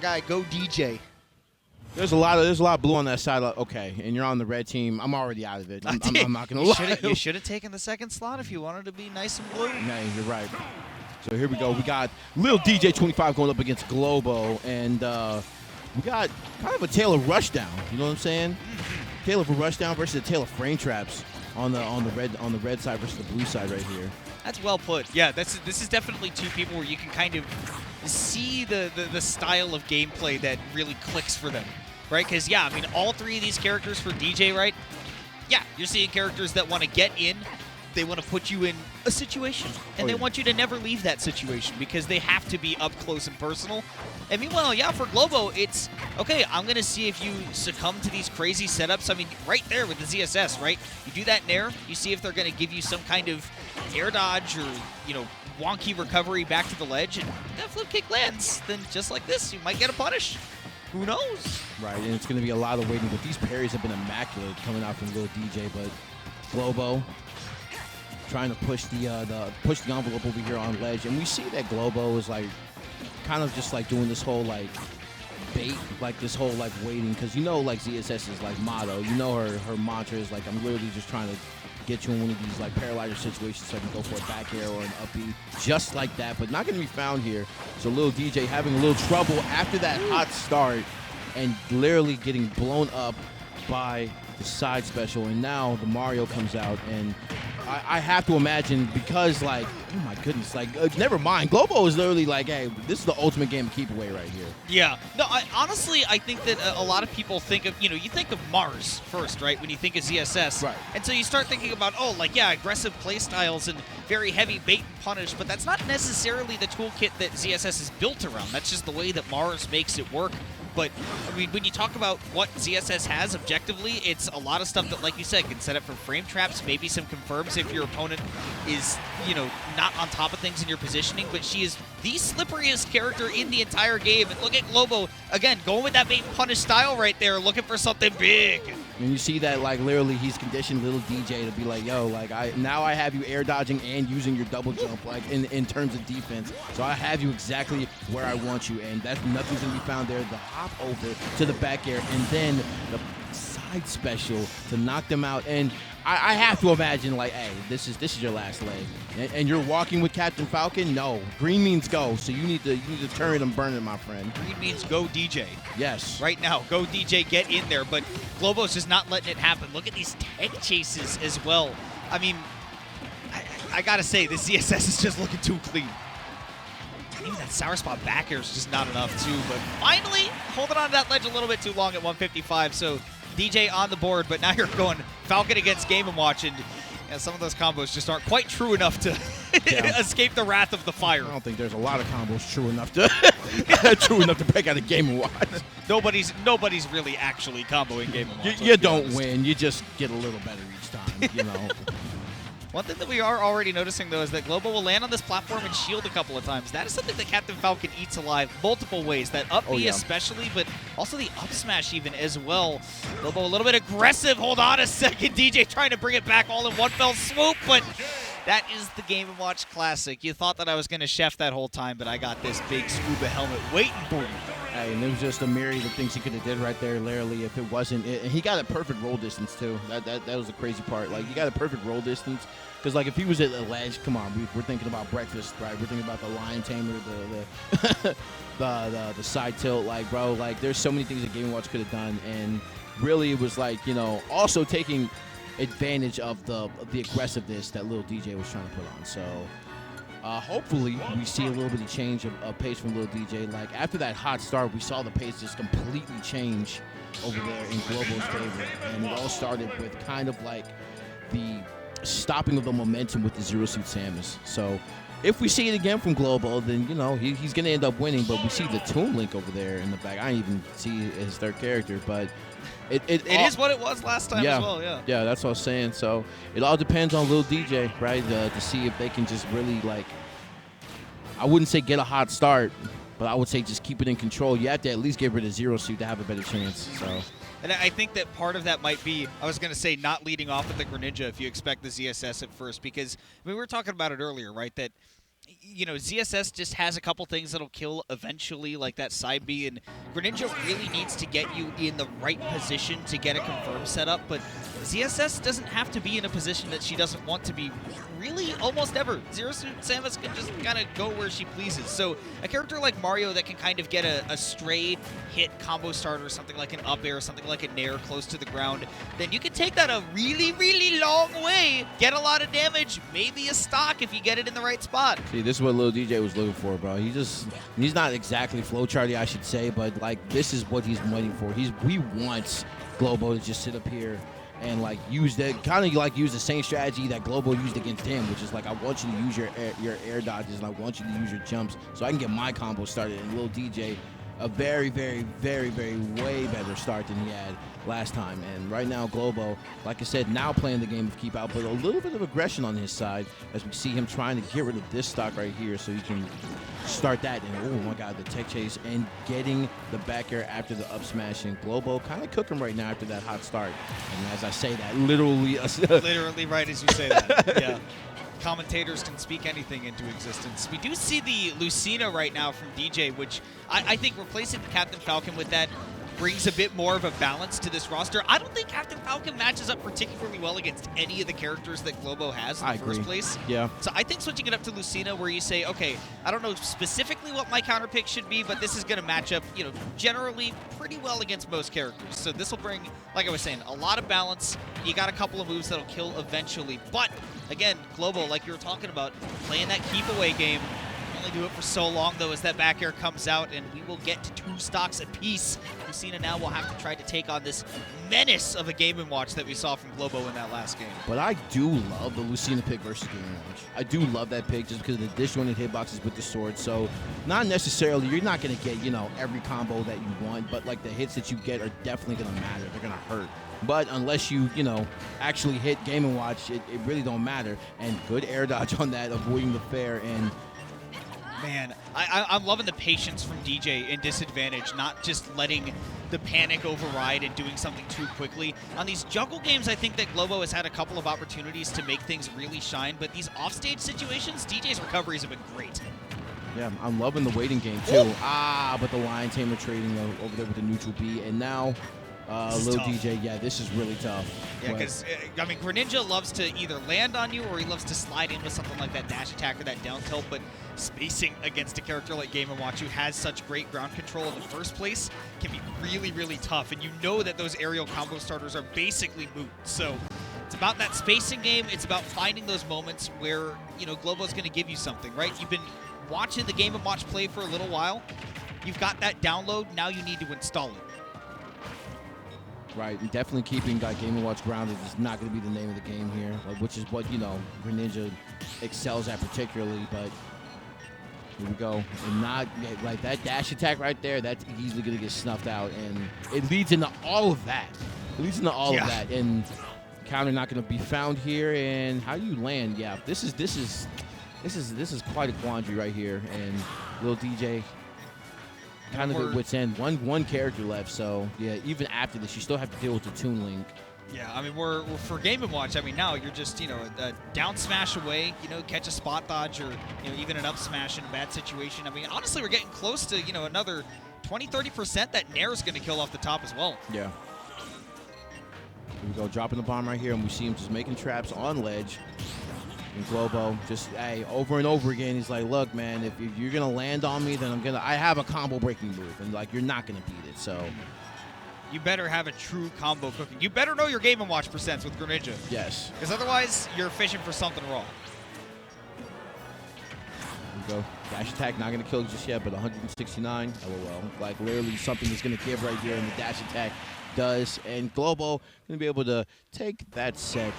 guy, Go DJ. There's a lot of blue on that side. Okay, and you're on the red team. I'm already out of it. I'm not gonna lie. You should have taken the second slot if you wanted to be nice and blue. No, you're right. So here we go. We got Lil DJ 25 going up against Globo, and we got kind of a tale of rushdown. You know what I'm saying? Tale of a rushdown versus a tale of frame traps on the red side versus the blue side right here. That's well put. Yeah, this is definitely two people where you can kind of see the style of gameplay that really clicks for them, right? Because, yeah, I mean, all three of these characters for DJ, right? Yeah, you're seeing characters that want to get in. They want to put you in a situation, and they want you to never leave that situation because they have to be up close and personal. And meanwhile, yeah, for Globo, it's, okay, I'm going to see if you succumb to these crazy setups. I mean, right there with the ZSS, right? You do that in air, you see if they're going to give you some kind of air dodge or, you know, wonky recovery back to the ledge, and that flip kick lands, then just like this, you might get a punish. Who knows? Right, and it's going to be a lot of waiting, but these parries have been immaculate coming out from Lil DJ, but Globo trying to push the envelope over here on ledge, and we see that Globo is like kind of just like doing this whole like bait, like this whole like waiting, because you know like ZSS's like motto, you know her mantra is like, I'm literally just trying to get you in one of these like paralyzer situations so I can go for a back air or an up B, just like that, but not going to be found here. So Lil DJ having a little trouble after that hot start and literally getting blown up by the side special, and now the Mario comes out, and I have to imagine, because like, oh my goodness, like never mind, Globo is literally like, hey, this is the ultimate game of keep away right here. Yeah, no, honestly, I think that a lot of people think of, you know, you think of Mars first, right, when you think of ZSS, right? And so you start thinking about, oh, like, yeah, aggressive play styles and very heavy bait and punish, but that's not necessarily the toolkit that ZSS is built around. That's just the way that Mars makes it work. But, I mean, when you talk about what ZSS has objectively, it's a lot of stuff that, like you said, can set up for frame traps, maybe some confirms if your opponent is, you know, not on top of things in your positioning, but she is the slipperiest character in the entire game. And look at Globo, again, going with that bait and punish style right there, looking for something big. And you see that, like, literally he's conditioned Little DJ to be like, yo, like, now I have you air dodging and using your double jump, like, in terms of defense. So I have you exactly where I want you, and that's nothing's going to be found there. The hop over to the back air, and then the side special to knock them out. And I have to imagine, like, hey, this is your last leg, and you're walking with Captain Falcon. No, green means go, so you need to turn it and burn it, my friend. Green means go DJ. Yes. Right now, go DJ, get in there. But Globo's just not letting it happen. Look at these tech chases as well. I mean, I gotta say, this ZSS is just looking too clean. Even that sour spot back air is just not enough too. But finally, holding on to that ledge a little bit too long at 155. So DJ on the board, but now you're going Falcon against Game & Watch, and some of those combos just aren't quite true enough to escape the wrath of the fire. I don't think there's a lot of combos true enough to break out of Game & Watch. Nobody's really actually comboing Game & Watch. You don't win. You just get a little better each time, you know. One thing that we are already noticing, though, is that Globo will land on this platform and shield a couple of times. That is something that Captain Falcon eats alive multiple ways. That up B especially, but also the up smash even as well. Globo a little bit aggressive. Hold on a second. DJ trying to bring it back all in one fell swoop, but that is the Game & Watch classic. You thought that I was going to chef that whole time, but I got this big scuba helmet waiting for you. Hey, and it was just a myriad of things he could have did right there, literally, if it wasn't. And he got a perfect roll distance, too. That was the crazy part. Like, you got a perfect roll distance. Because, like, if he was at the ledge, come on, we're thinking about breakfast, right? We're thinking about the lion tamer, the side tilt. Like, bro, like, there's so many things that Game & Watch could have done. And really, it was like, you know, also taking advantage of the aggressiveness that Lil DJ was trying to put on. So hopefully we see a little bit of change of pace from Lil DJ. Like, after that hot start, we saw the pace just completely change over there in Globo's favor. And it all started with kind of like the stopping of the momentum with the Zero Suit Samus. So if we see it again from Globo, then, you know, he's going to end up winning. But we see the Toon Link over there in the back. I didn't even see his third character, but it is what it was last time as well, yeah. Yeah, that's what I was saying. So it all depends on Lil DJ, right, to see if they can just really, like, I wouldn't say get a hot start, but I would say just keep it in control. You have to at least get rid of Zero Suit to have a better chance. So. And I think that part of that might be, I was going to say, not leading off with the Greninja if you expect the ZSS at first, because I mean, we were talking about it earlier, right, that you know, ZSS just has a couple things that'll kill eventually, like that side B, and Greninja really needs to get you in the right position to get a confirm setup, but ZSS doesn't have to be in a position that she doesn't want to be really almost ever. Zero Suit Samus can just kind of go where she pleases. So a character like Mario that can kind of get a stray hit combo starter, something like an up air, something like a nair close to the ground, then you can take that a really, really long way, get a lot of damage, maybe a stock if you get it in the right spot. See, this is what Lil DJ was looking for, bro. He's not exactly flowcharty, I should say, but like this is what he's waiting for. He wants Globo to just sit up here and like use the same strategy that Globo used against him, which is like, I want you to use your air dodges and I want you to use your jumps so I can get my combo started. And Lil DJ, a very, very, very, very way better start than he had last time. And right now, Globo, like I said, now playing the game of keep out, but a little bit of aggression on his side as we see him trying to get rid of this stock right here so he can start that. And oh my God, the tech chase and getting the back air after the up smash. And Globo kind of cooking right now after that hot start. And as I say that, literally. Literally right as you say that, yeah. Commentators can speak anything into existence. We do see the Lucina right now from DJ, which I think replacing Captain Falcon with that brings a bit more of a balance to this roster. I don't think Captain Falcon matches up particularly well against any of the characters that Globo has in the first place. Yeah. So I think switching it up to Lucina where you say, okay, I don't know specifically what my counter pick should be, but this is going to match up, you know, generally pretty well against most characters. So this will bring, like I was saying, a lot of balance. You got a couple of moves that'll kill eventually. But again, Globo, like you were talking about, playing that keep away game. Only do it for so long though as that back air comes out, and we will get to 2 stocks apiece. Lucina now will have to try to take on this menace of a Game & Watch that we saw from Globo in that last game. But I do love the Lucina pick versus Game & Watch. I do love that pick just because of the disjointed hitboxes with the sword. So not necessarily, you're not going to get, you know, every combo that you want, but like the hits that you get are definitely going to matter. They're going to hurt. But unless you know, actually hit Game & Watch, it really don't matter. And good air dodge on that, avoiding the fair. And man, I'm loving the patience from DJ in disadvantage, not just letting the panic override and doing something too quickly. On these juggle games, I think that Globo has had a couple of opportunities to make things really shine, but these offstage situations, DJ's recoveries have been great. Yeah, I'm loving the waiting game too. But the Lion Tamer trading over there with the neutral B, and now Lil DJ, yeah, this is really tough. Yeah, because, I mean, Greninja loves to either land on you or he loves to slide in with something like that dash attack or that down tilt, but spacing against a character like Game & Watch who has such great ground control in the first place can be really, really tough, and you know that those aerial combo starters are basically moot. So it's about that spacing game. It's about finding those moments where, you know, Globo's going to give you something, right? You've been watching the Game & Watch play for a little while. You've got that download. Now you need to install it. Right, and definitely keeping Game & Watch grounded is not going to be the name of the game here, which is what, you know, Greninja excels at particularly, but here we go. And not, like, that dash attack right there, that's easily going to get snuffed out, and it leads into all of that. It leads into all of that, and counter not going to be found here, and how do you land? Yeah, this is quite a quandary right here, and Lil DJ kind of at wit's end. One character left, so yeah, even after this, you still have to deal with the Toon Link. Yeah, I mean, we're for Game & Watch, I mean, now you're just, you know, a down smash away, you know, catch a spot dodge or, you know, even an up smash in a bad situation. I mean, honestly, we're getting close to, you know, another 20-30% that Nair is going to kill off the top as well. Yeah. Here we go, dropping the bomb right here, and we see him just making traps on ledge. And Globo just, hey, over and over again, he's like, look, man, if you're going to land on me, then I have a combo breaking move, and like, you're not going to beat it, so. You better have a true combo cooking. You better know your Game & Watch percents with Greninja. Yes. Because otherwise, you're fishing for something wrong. Here we go. Dash attack, not going to kill just yet, but 169. LOL. Like, literally something is going to give right here, and the dash attack does. And Globo going to be able to take that set